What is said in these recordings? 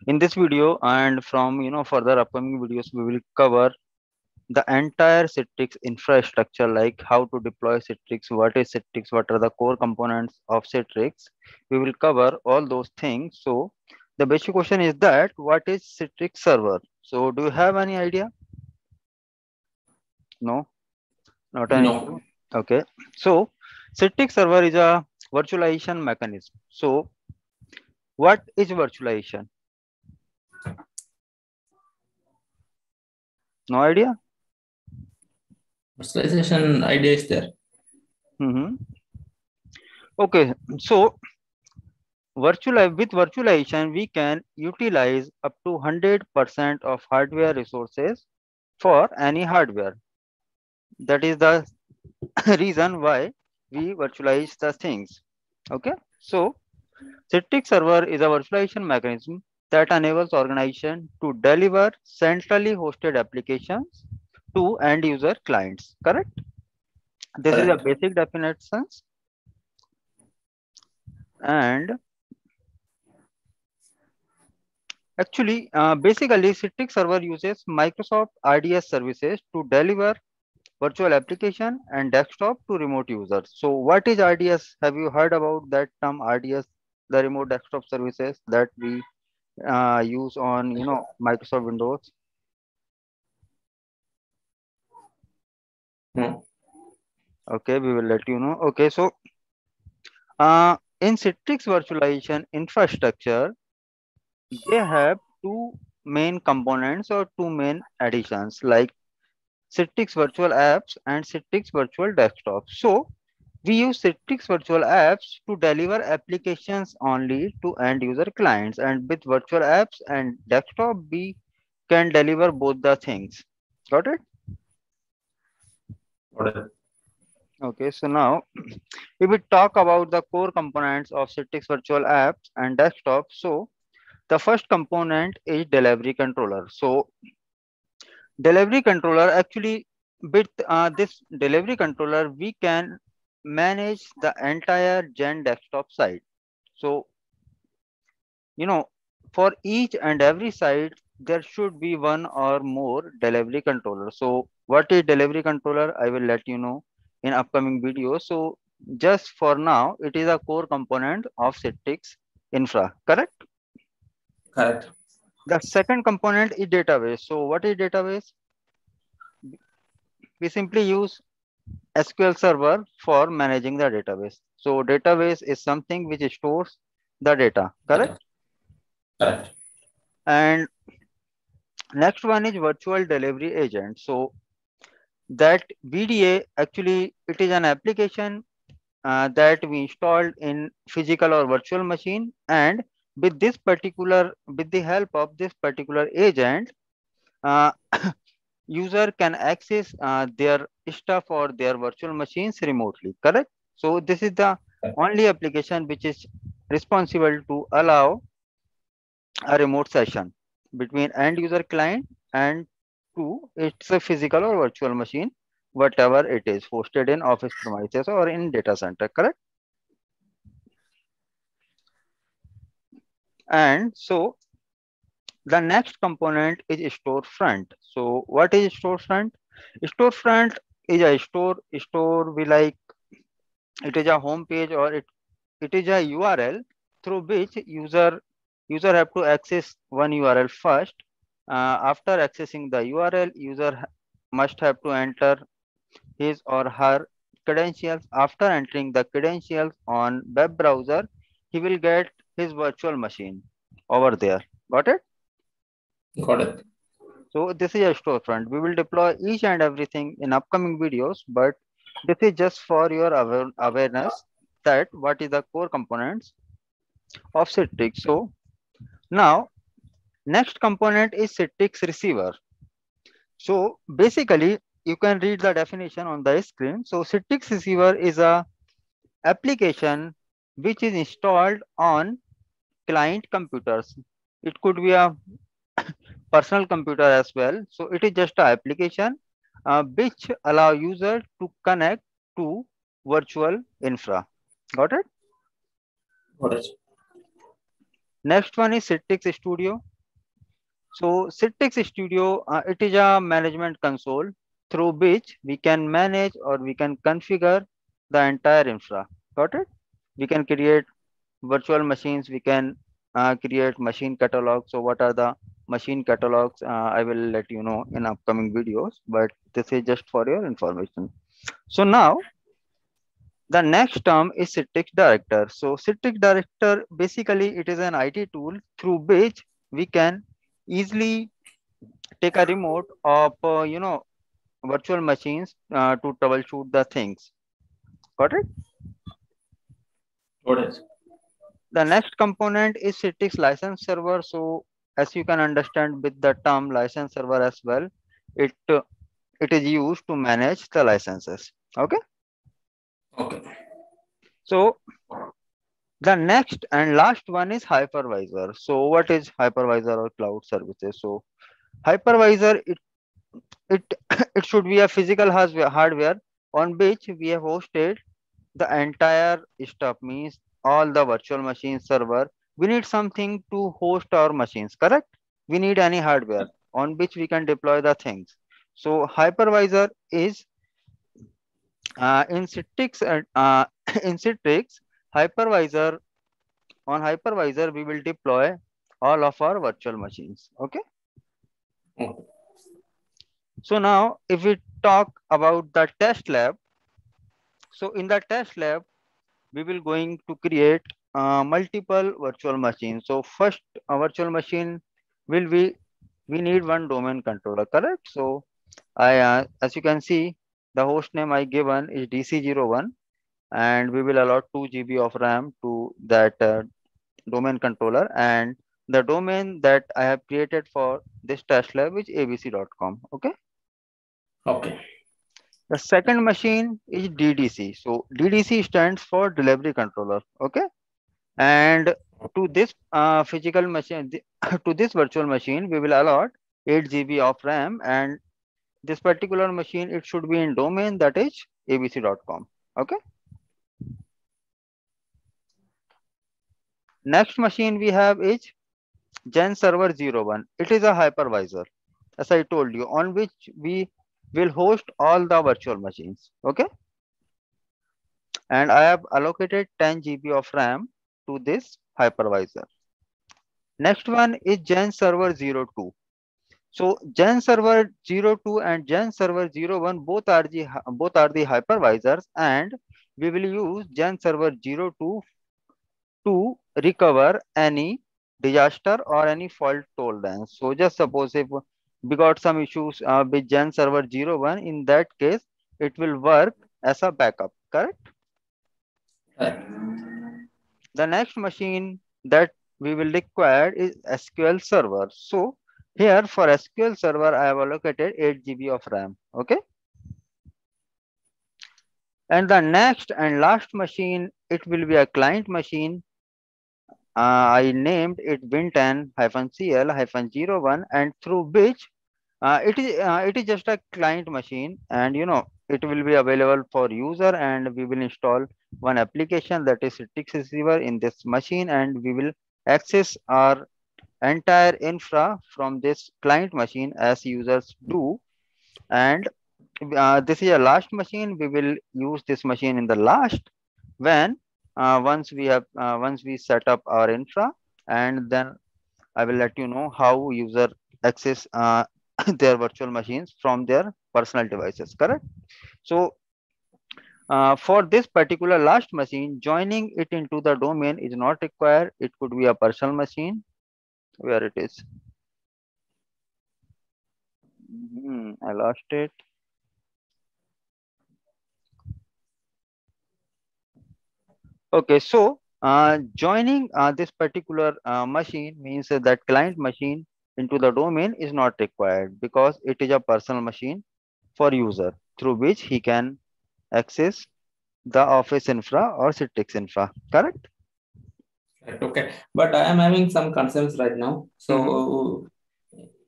In this video and from further upcoming videos, we will cover the entire Citrix infrastructure, like how to deploy Citrix, what is Citrix, what are the core components of Citrix. We will cover all those things. So the basic question is that what is Citrix server? So do you have any idea? No, not an issue. No. Okay. So Citrix server is a virtualization mechanism. So what is virtualization? No idea? Personalization idea is there. Mm-hmm. Okay. So with virtualization, we can utilize up to 100% of hardware resources for any hardware. That is the reason why we virtualize the things. Okay. So Citrix server is a virtualization mechanism that enables organization to deliver centrally hosted applications to end user clients. Correct? This is a Correct. basic definition. And actually, basically, Citrix server uses Microsoft RDS services to deliver virtual application and desktop to remote users. So what is RDS? Have you heard about that term RDS, the remote desktop services that we use on, Microsoft Windows? No. Okay, we will let you know. Okay, so in Citrix virtualization infrastructure, they have two main components or two main additions like Citrix Virtual Apps and Citrix Virtual Desktop. So we use Citrix Virtual Apps to deliver applications only to end user clients, and with virtual apps and desktop, we can deliver both the things. Got it? Got it. Okay, so now if we talk about the core components of Citrix Virtual Apps and Desktop, so the first component is delivery controller. So delivery controller actually with this delivery controller we can manage the entire gen desktop site. So for each and every site there should be one or more delivery controller. So what is delivery controller, I will let you know in upcoming videos. So just for now it is a core component of Citrix infra. Correct? Correct. The second component is database. So what is database? We simply use SQL Server for managing the database. So database is something which stores the data, correct? Data. Correct. And next one is virtual delivery agent. So that VDA actually it is an application that we installed in physical or virtual machine, and with the help of this particular agent, uh, user can access their stuff or their virtual machines remotely. Correct? So this is the only application which is responsible to allow a remote session between end user client and to it's a physical or virtual machine, whatever it is hosted in office premises or in data center. Correct? And so the next component is storefront. So what is storefront? Storefront is a store we like. It is a home page or it is a URL through which user have to access one URL first. After accessing the URL, must have to enter his or her credentials. After entering the credentials on web browser, he will get his virtual machine over there. Got it? Got it. So this is a storefront. We will deploy each and everything in upcoming videos, but this is just for your awareness that what is the core components of Citrix. So now next component is Citrix receiver. So basically you can read the definition on the screen. So Citrix receiver is a application which is installed on client computers. It could be a personal computer as well. So it is just an application which allow user to connect to virtual infra. Got it? Got it. Next one is Citrix Studio. So Citrix Studio, it is a management console through which we can manage or we can configure the entire infra. Got it? We can create virtual machines. We can create machine catalogs. So what are the machine catalogs? I will let you know in upcoming videos, but this is just for your information. So now the next term is Citrix Director. So Citrix Director, basically it is an IT tool through which we can easily take a remote of virtual machines to troubleshoot the things. Got it? Got it. The next component is Citrix license server. So as you can understand with the term license server as well, it is used to manage the licenses. Okay. Okay. So the next and last one is hypervisor. So what is hypervisor or cloud services? So hypervisor, it it should be a physical hardware on which we have hosted the entire stuff, means all the virtual machine server. We need something to host our machines, correct? We need any hardware on which we can deploy the things. So hypervisor is in Citrix in Citrix hypervisor. On hypervisor we will deploy all of our virtual machines. Okay. Okay. So now if we talk about the test lab, so in the test lab we will going to create multiple virtual machines. So first virtual machine will be, we need one domain controller, correct? So I as you can see, the host name I given is DC01, and we will allow 2 GB of RAM to that domain controller, and the domain that I have created for this test lab is abc.com. Okay. Okay. The second machine is DDC. So DDC stands for delivery controller. Okay. And to this physical machine, to this virtual machine, we will allot 8 GB of RAM, and this particular machine, it should be in domain that is abc.com. Okay. Next machine we have is Gen Server 01. It is a hypervisor, as I told you, on which we will host all the virtual machines. Okay. And I have allocated 10 GB of RAM to this hypervisor. Next one is Gen Server 02. So Gen Server 02 and Gen Server 01 both are the hypervisors, and we will use Gen Server 02 to recover any disaster or any fault tolerance. So just suppose if we got some issues with Gen Server 01, in that case it will work as a backup, correct? Correct. The next machine that we will require is SQL Server. So here for SQL Server, I have allocated 8 GB of RAM. Okay. And the next and last machine, it will be a client machine. I named it Win10-CL-01, and through which it is just a client machine, and it will be available for user, and we will install one application that is Citrix Receiver in this machine, and we will access our entire infra from this client machine as users do. And this is a last machine. We will use this machine in the last, when once we set up our infra, and then I will let you know how user access their virtual machines from their personal devices, correct? So for this particular last machine, joining it into the domain is not required. It could be a personal machine. Where it is? I lost it. Okay, so joining this particular machine means that client machine into the domain is not required, because it is a personal machine for user through which he can access the Office infra or Citrix infra, correct? Right. Okay. But I am having some concerns right now. So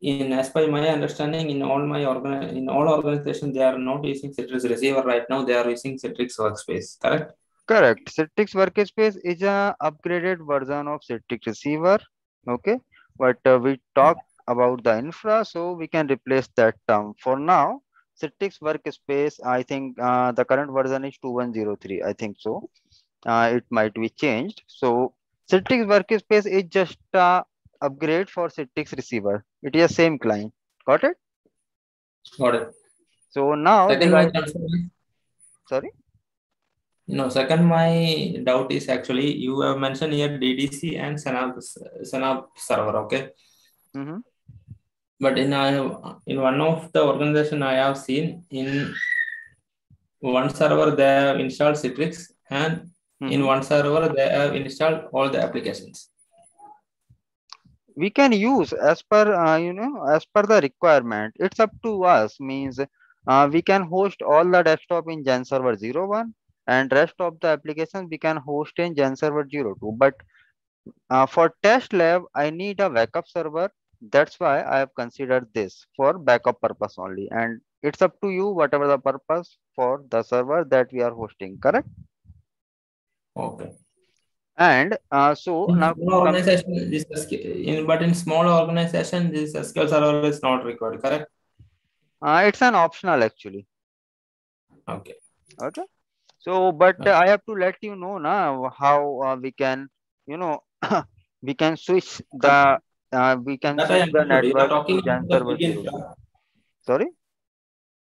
in as per my understanding, in all organizations, they are not using Citrix Receiver right now. They are using Citrix Workspace, correct? Correct. Citrix Workspace is a upgraded version of Citrix Receiver. Okay, but we talk about the infra, so we can replace that term. For now, Citrix workspace, I think the current version is 2103. I think so. It might be changed. So Citrix workspace is just upgrade for Citrix receiver. It is the same client. Got it? Got it. So now Second, my device. concern is, Sorry. no, second, my doubt is actually you have mentioned here DDC and Synapse server, okay? Mm-hmm. But in one of the organization I have seen, in one server they have installed Citrix, and in one server they have installed all the applications. We can use as per as per the requirement. It's up to us. Means we can host all the desktop in Gen server 01, and rest of the applications we can host in Gen server 02. But for test lab, I need a backup server. That's why I have considered this for backup purpose only. And it's up to you, whatever the purpose for the server that we are hosting, correct? Okay. And so In now, small organization, but in small organization, this SQL server is not required, correct? it's an optional actually. Okay. Okay. So, but I have to let you know now how we can, you know, we can switch the That I understood. You are network talking to Gen about the server big 02. infra. Sorry.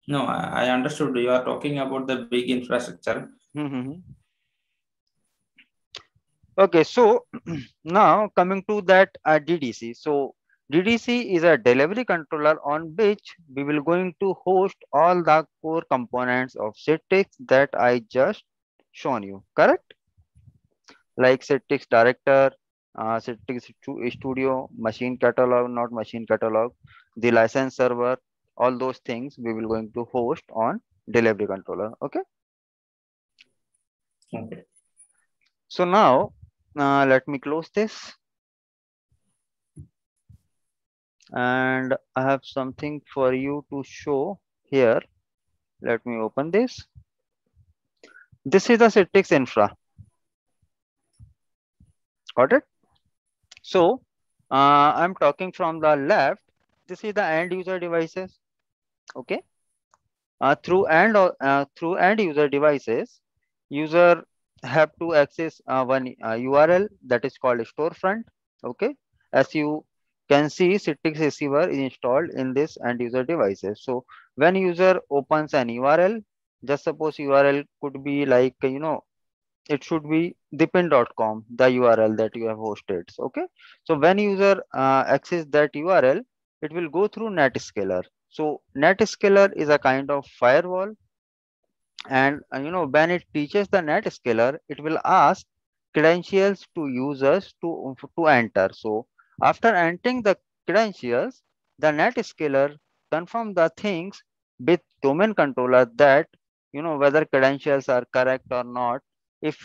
No, I understood. You are talking about the big infrastructure. Okay, so now coming to that DDC. So DDC is a delivery controller on which we will going to host all the core components of Citrix that I just shown you, correct? Like Citrix Director, Citrix Studio, machine catalog, not machine catalog, the license server, all those things we will going to host on delivery controller. Okay. Okay. So now let me close this. And I have something for you to show here. Let me open this. This is the Citrix infra. Got it? So I'm talking from the left. This is the end user devices. Okay. Through end user devices, user have to access one URL that is called storefront. Okay. As you can see, Citrix receiver is installed in this end user devices. So when user opens an URL, just suppose URL could be like, it should be depend.com, the URL that you have hosted. Okay. So when user access that URL, it will go through NetScaler. So NetScaler is a kind of firewall, and when it teaches the NetScaler, it will ask credentials to users to enter. So after entering the credentials, the NetScaler confirm the things with domain controller that whether credentials are correct or not. If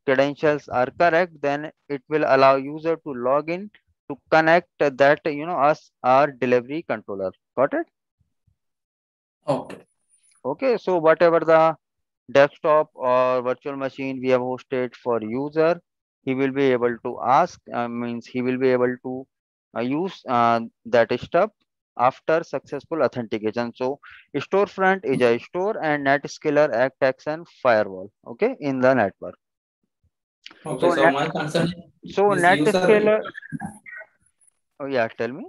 credentials are correct, then it will allow user to log in to connect that us our delivery controller. Got it? Okay. Okay, so whatever the desktop or virtual machine we have hosted for user, he will be able to ask, means he will be able to use that stuff after successful authentication. So storefront is a store and NetScaler act as an firewall, okay, in the network. Okay, so my concern is so this user. Oh yeah, tell me.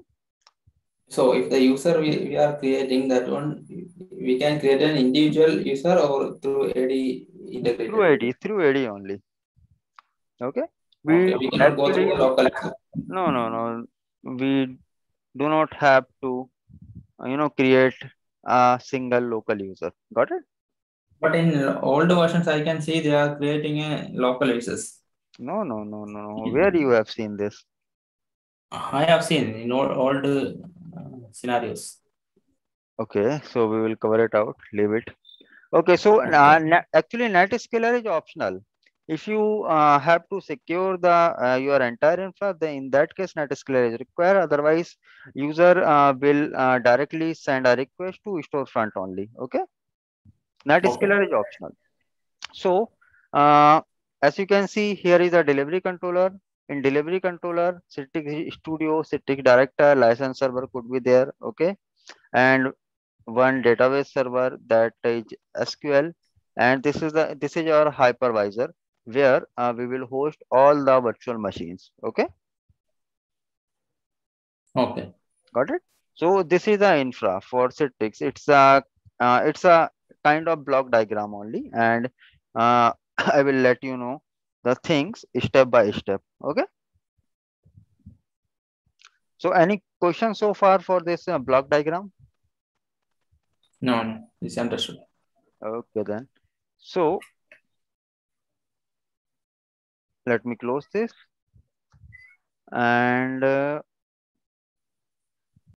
So if the user we are creating that one, we can create an individual user or through AD integrated? Through AD only. Okay. Okay, we cannot go through the local user. No. We do not have to, create a single local user. Got it? But in old versions, I can see they are creating a local users. No. Where you have seen this? I have seen in old scenarios. Okay, so we will cover it out. Leave it. Okay, so actually NetScaler is optional. If you have to secure the your entire infra, then in that case NetScaler is required. Otherwise, user will directly send a request to storefront only. Okay, NetScaler is optional. So as you can see, here is a delivery controller. In delivery controller, Citrix Studio, Citrix Director, license server could be there. Okay. And one database server, that is SQL. And this is our hypervisor, where we will host all the virtual machines. Okay. Okay. Got it. So this is the infra for Citrix. It's a kind of block diagram only, and I will let you know the things step by step. Okay. So any questions so far for this block diagram? No, it's understood. Okay then. So let me close this, and